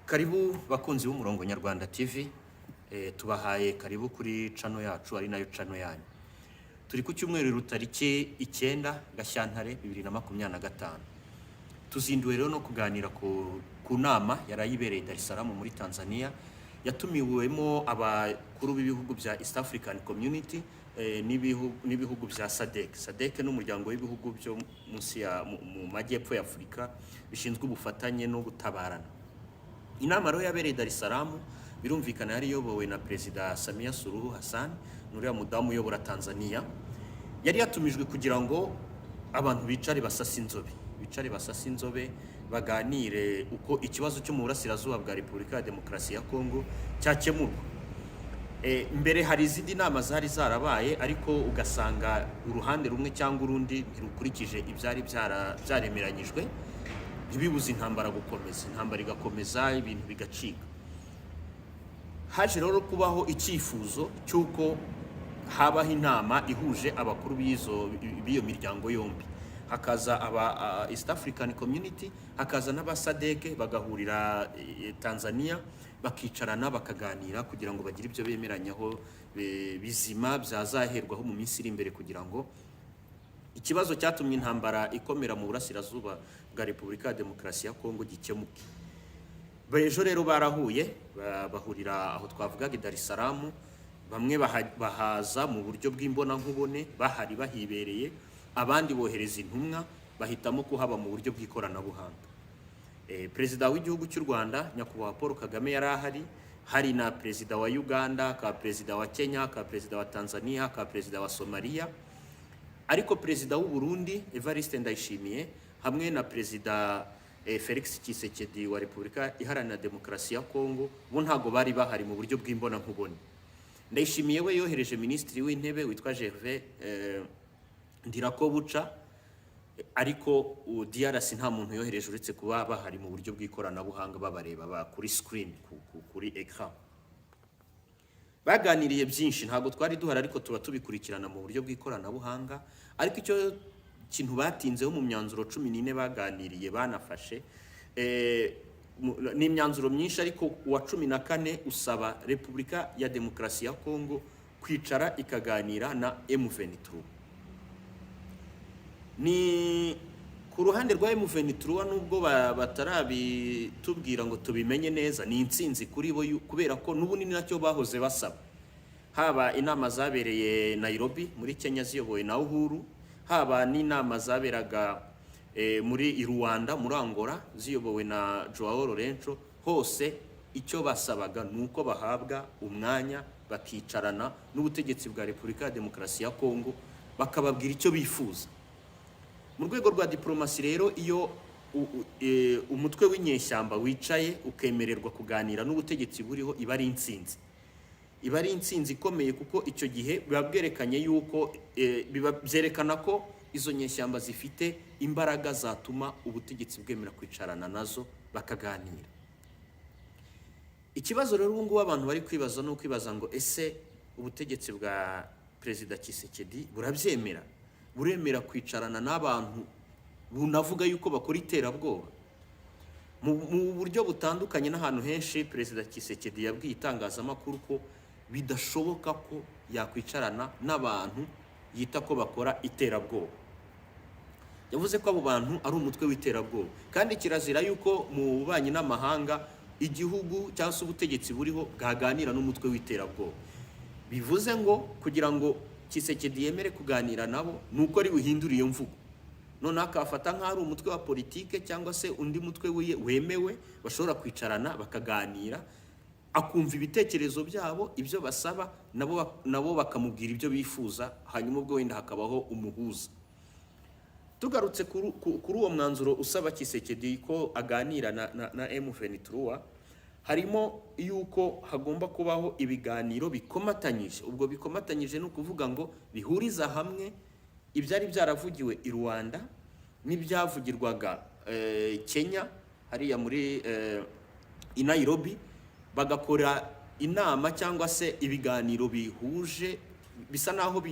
Karibu bakunzi b'umurongo Nyarwanda TV, tubahaye karibu kuri channel yacu ari nayo channel yanyu. Turi ku cyumweru tariki 9 Gashyantare 2025. Tuzinduwe rero no kuganira ku nama yarayibereye Dar es Salaam muri Tanzania, yatumiwemo abakuru b'ibihugu bya East African Community n'ibihugu bya SADC. SADC n'umuryango w'ibihugu byo munsi ya mu majyepfo ya Afurika bishinzwe ubufatanye no gutabarana. Inama rero yabereye Dar es Salaam birumvikana yari yobowe na Perezida Samia Suluhu Hassan, nuriya mudamu uyobora Tanzania. Yari yatumijwe kugira ngo abantu bicare basasa inzobe baganire uko ikibazo cyo mu burasirazuba bwa Repubulika ya Demokarasi ya Kongo cyakemurwa. Mbere hari izindi nama zari zarabaye, ariko ugasanga uruhande rumwe cyangwa urundi ntirukurikije ibyari byaremeranyijwe, ntibibuze intambara gukomeza, intambara igakomeza, ibintu bigacika. Haje rero kubaho icyifuzo cy'uko habaho inama ihuje abakuru b'iyo miryango yombi, hakaza aba East African Community, hakaza n'aba SADC, bagahurira Tanzania, bakicarana bakaganira kugira ngo bagire ibyo bemeranyaho bizima byazaherwaho mu minsi iri imbere, kugira ngo ikibazo cyatumye intambara ikomera mu burasirazuba bwa Repubulika ya Demokarasi ya Kongo gikemuke. Bejo rero barahuye, bahurira aho twavugaga Dar es Salaam, bamwe bahaza mu buryo bw'imbona nkubone, bahari bahibereye, abandi bohereza intumwa, bahitamo kuhaba mu buryo bw'ikoranabuhanga. Perezida w'igihugu cy'u Rwanda Nyakubahwa Paul Kagame yari ahari, hari na Perezida wa Uganda, ka Perezida wa Kenya, ka Perezida wa Tanzania, ka Perezida wa Somalia, ariko Perezida w'u Burundi Evariste Ndayishimiye hamwe na Perezida Felix Tshisekedi wa Repubulika Iharanira Demokarasi ya Kongo bo ntago bari bahari mu buryo bw'imbona nkubone. Ndayishimiye we yohereje Minisitiri w'Intebe witwa Gervais Ndirakobuca, ariko DRC nta muntu yohereje uretse kuba bahari mu buryo bw'ikoranabuhanga babareba kuri screen, kuri ecran. Baganiriye byinshi, ntago twari duhari, ariko tuba tubikurikirana mu buryo bw'ikoranabuhanga. Ariko icyo kintu batinzeho mu myanzuro 14 baganiriye banafashe, ni imyanzuro myinshi, ariko uwa 14 usaba Repubulika ya Demokarasi ya Kongo kwicara ikaganira na M23. Ni ku ruhande rwa M23 nubwo batarabitubwira ngo tubimenye neza, ni intsinzi kuri bo, kubera ko n'ubunini nacyo bahoze basaba. Haba inama zabereye Nairobi muri Kenya ziyobowe na Uhuru, haba n'inama zaberaga muri Rwanda muri Angola ziyobowe na Joao Lourenço, hose icyo basabaga nuko bahabwa umwanya bakicarana n'ubutegetsi bwa Repubulika ya Demokarasi ya Kongo, bakababwira icyo bifuza. Mu rwego rwa diplomasi rero, iyo umutwe w'inyeshyamba wicaye ukemererwa kuganira n'ubutegetsi buriho, iba ari intsinzi ikomeye, kuko icyo gihe biba bwerekanye yuko byerekana ko izo nyeshyamba zifite imbaraga zatuma ubutegetsi bwemera kwicarana nazo bakaganira. Ikibazo rero ubu ngubu abantu bari kwibaza no kwibaza ngo ese ubutegetsi bwa Perezida Tshisekedi buremera kwicarana n'abantu bunavuga yuko bakora iterabwoba? Mu buryo butandukanye n'ahantu henshi, Perezida Tshisekedi yabwiye itangazamakuru ko bidashoboka ko yakwicarana n'abantu yita ko bakora iterabwoba. Yavuze ko abo bantu ari umutwe w'iterabwoba, kandi kirazira yuko mu bubanyi n'amahanga igihugu cyangwa se ubutegetsi buriho bwaganira n'umutwe w'iterabwoba. Bivuze ngo kugira ngo Tshisekedi yemere kuganira nabo, nuko ari buhindura iyo mvugo, none akafata nk'ari umutwe wa politike cyangwa se undi mutwe wemewe bashobora kwicarana bakaganira, akumva ibitekerezo byabo, ibyo basaba, nabo bakamubwira ibyo bifuza, hanyuma ubwo wenda hakabaho umuhuza. Tugarutse kuri uwo mwanzuro usaba Tshisekedi ko aganira na M23, harimo yuko hagomba kubaho ibiganiro bikomatanyije. Ubwo bikomatanyije ni ukuvuga ngo bihuriza hamwe ibyari byaravugiwe i Rwanda n'ibyavugirwaga Kenya hariya muri Nairobi, bagakora inama cyangwa se ibiganiro bihuje, bisa naho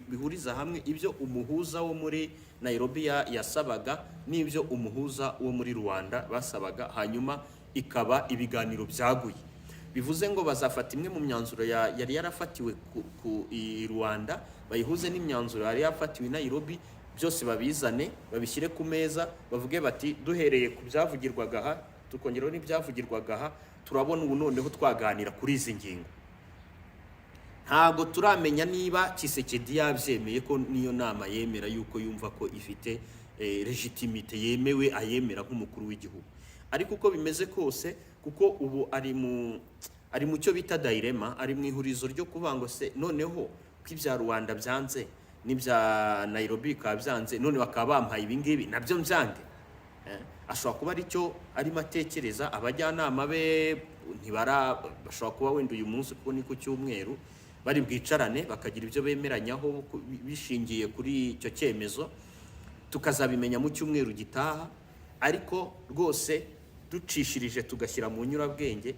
bihuriza hamwe ibyo umuhuza wo muri Nairobi yasabaga n'ibyo umuhuza wo muri Rwanda basabaga, hanyuma ikaba ibiganiro byaguye. Bivuze ngo bazafata imwe mu myanzuro yari yarafatiwe ku i Rwanda, bayihuze n'imyanzuro yari yafatiwe i Nairobi, byose babizane babishyire ku meza, bavuge bati duhereye ku byavugirwaga aha tukongeraho n'ibyavugirwaga aha, turabona ubu noneho twaganira kuri izi ngingo. Ntabwo turamenya niba Tshisekedi yabyemeye ko niyo nama yemera yuko yumva ko ifite legitimite yemewe ayemera nk'umukuru w'igihugu. Ariko uko bimeze kose, kuko ubu ari mu cyo bita dilema, ari mu ihurizo ryo kubango se noneho kw'ibya Rwanda byanze n'ibya Nairobi bikaba byanze, none bakaba bampaye ibi ngibi nabyo mbyange. Ashobora kuba ari cyo arimo atekereza. Abajyanama be bashobora kuba wenda uyu munsi kuko ni ku cyumweru bari bwicarane bakagira ibyo bemeranyaho bishingiye kuri icyo cyemezo, tukazabimenya mu cyumweru gitaha. Ariko rwose ducishirije tugashyira mu nyurabwenge,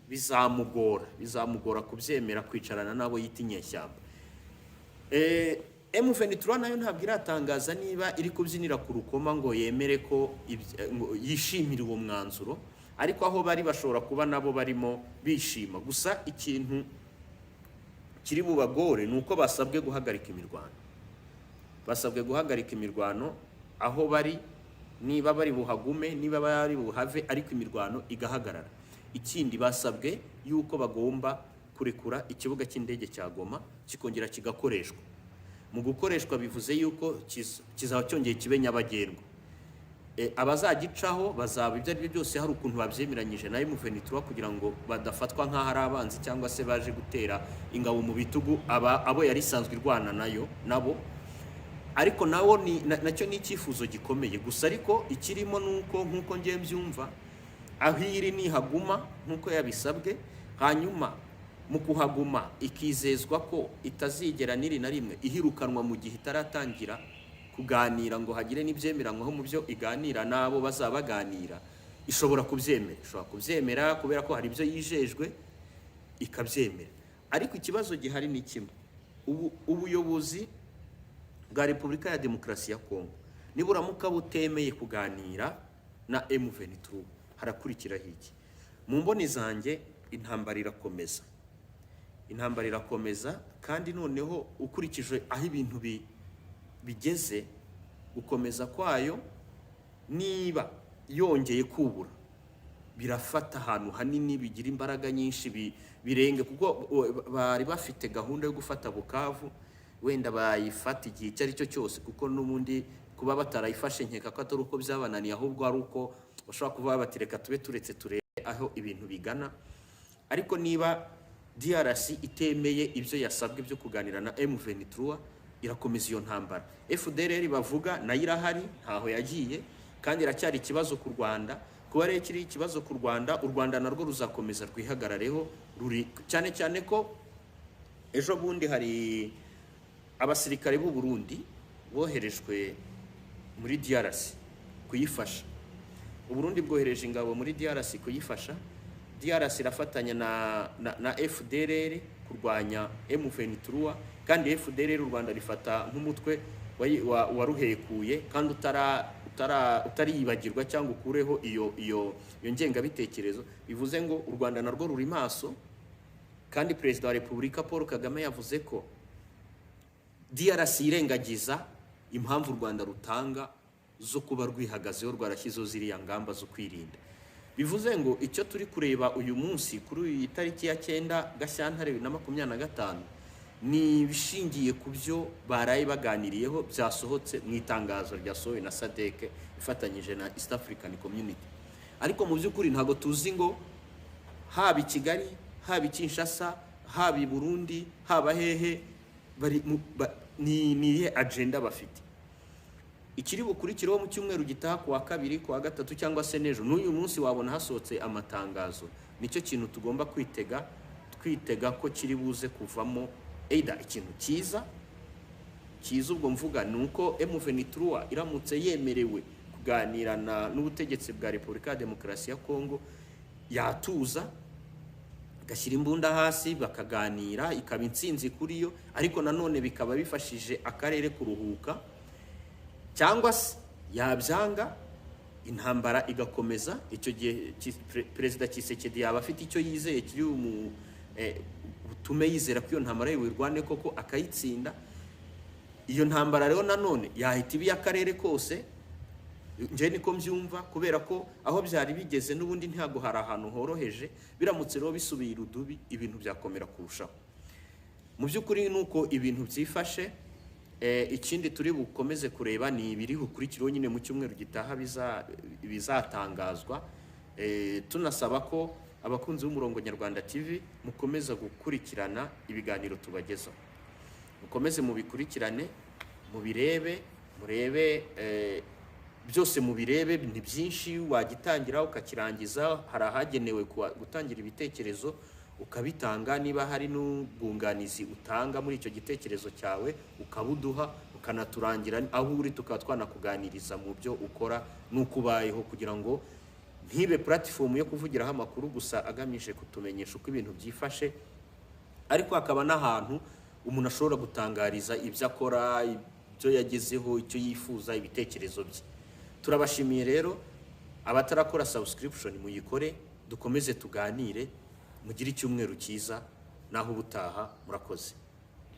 bizamugora kubyemera kwicarana nabo yita inyeshyamba. M23 nayo ntabwo iratangaza niba iri kubyinira ku rukoma ngo yemere ko yishimira uwo mwanzuro, ariko aho bari bashobora kuba nabo barimo bishima. Gusa ikintu kiri bubagore ni uko basabwe guhagarika imirwano. Basabwe guhagarika imirwano aho bari, niba bari buhagume, niba bari buhave, ariko imirwano igahagarara. Ikindi basabwe yuko bagomba kurekura ikibuga cy'indege cya Goma kikongera kigakoreshwa. Mu gukoreshwa bivuze yuko kizaba cyongeye kibe nyabagendwa. Abazagicaho bazaba ibyo ari byo byose hari ukuntu babyemeranyije na M23 kugira ngo badafatwa nk'aho ari abanzi cyangwa se baje gutera ingabo mu bitugu abo yari isanzwe irwana nabo. Ariko nawo nacyo ni icyifuzo gikomeye. Gusa ariko ikirimo nuko nkuko ngiye mbyumva, aho iri nihaguma nkuko yabisabwe, hanyuma mu kuhaguma ikizezwa ko itazigera niri na rimwe ihirukanwa mu gihe itaratangira kuganira ngo hagire n'ibyemeranywaho mu byo iganira nabo bazabaganira, ishobora kubyemera kubera ko hari ibyo yijejwe ikabyemera. Ariko ikibazo gihari ni kimwe, ubuyobozi bwa Repubulika ya Demokarasi ya Kongo niburamuka butemeye kuganira na M23 harakurikiraho iki? Mu mboni zanjye intambara irakomeza kandi noneho ukurikije aho ibintu bigeze, gukomeza kwayo niba yongeye kubura birafata ahantu hanini, bigira imbaraga nyinshi birenge, kuko bari bafite gahunda yo gufata Bukavu, wenda bayifata igihe icyo ari cyo cyose, kuko n'ubundi kuba batarayifashe nkeka ko atari uko byabananiye, ahubwo ari uko bashobora kuba batireka tube turetse turebe aho ibintu bigana. Ariko niba DRC itemeye ibyo yasabwe byo kuganira na M23, irakomeza iyo ntambara. FDLR bavuga nayo irahari, ntaho yagiye, kandi iracyari ikibazo ku Rwanda. Kuba rero kiri ikibazo ku Rwanda, u Rwanda narwo ruzakomeza rwihagarareho, cyane cyane ko ejo bundi hari abasirikare b'u Burundi boherejwe muri DRC kuyifasha. U Burundi bwohereje ingabo muri DRC kuyifasha. DRC irafatanya na FDLR kurwanya M23, kandi FDLR u Rwanda rifata nk'umutwe waruhekuye kandi utariyibagirwa cyangwa ukureho iyo ngengabitekerezo. Bivuze ngo u Rwanda narwo ruri maso, kandi Perezida wa Repubulika Paul Kagame yavuze ko DRC irengagiza impamvu u Rwanda rutanga zo kuba rwihagazeho, rwarashyizeho ziriya ngamba zo kwirinda. Bivuze ngo icyo turi kureba uyu munsi kuri iyi tariki ya 9 Gashyantare 2025 ni bishingiye ku byo baraye baganiriyeho byasohotse mu itangazo ryasohowe na SADC ifatanyije na East African Community. Ariko mu by'ukuri ntago tuzi ngo haba i Kigali, haba i Kinshasa, haba i Burundi, haba hehe ni agenda bafite. Ikiri bukurikireho mu cyumweru gitaha kuwa kabiri, kuwa gatatu cyangwa se nejo, n'uyu munsi wabona hasohotse amatangazo. Nicyo kintu tugomba twitega ko kiri buze kuvamo either ikintu cyiza ubwo mvuga nuko M23 iramutse yemerewe kuganira n'ubutegetsi bwa Repubulika ya Demokarasi ya Kongo, yatuza gashyira imbunda hasi bakaganira, ikaba intsinzi kuri yo, ariko nanone bikaba bifashije akarere kuruhuka. Cyangwa se yabyanga intambara igakomeza. Icyo gihe Perezida Tshisekedi yaba afite icyo yizeye kiri butume yizera ko iyo ntambara y'irwane koko akayitsinda. Iyo ntambara rero nanone yahita ibi y'akarere kose, nje niko mbyumva, kubera ko aho byari bigeze n'ubundi ntago hari ahantu horoheje. Biramutse rero bisubiye urudubi, ibintu byakomera kurushaho. Mu by'ukuri nuko ibintu byifashe. Ikindi turi bukomeze kureba ni ibiri gukurikiraho nyine mu cyumweru gitaha bizatangazwa. Tunasaba ko abakunzi b'umurongo Nyarwanda TV mukomeza gukurikirana ibiganiro tubagezaho, mukomeze mubikurikirane, murebe byose mubirebe. Ni byinshi wagitangira ukakirangiza, hari ahagenewe gutangira ibitekerezo ukabitanga. Niba hari n'ubwunganizi utanga muri icyo gitekerezo cyawe ukabuduha, ukanaturangira aho uri, tukaba twanakuganiriza mu byo ukora n'uko ubayeho, kugira ngo ntibe platform yo kuvugiraho amakuru gusa agamije kutumenyesha uko ibintu byifashe, ariko hakaba n'ahantu umuntu ashobora gutangariza ibyo akora, ibyo yagezeho, icyo yifuza, ibitekerezo bye. Turabashimiye rero, abatarakora subscription muyikore, dukomeze tuganire, mugire icyumweru cyiza, naho ubutaha. Murakoze.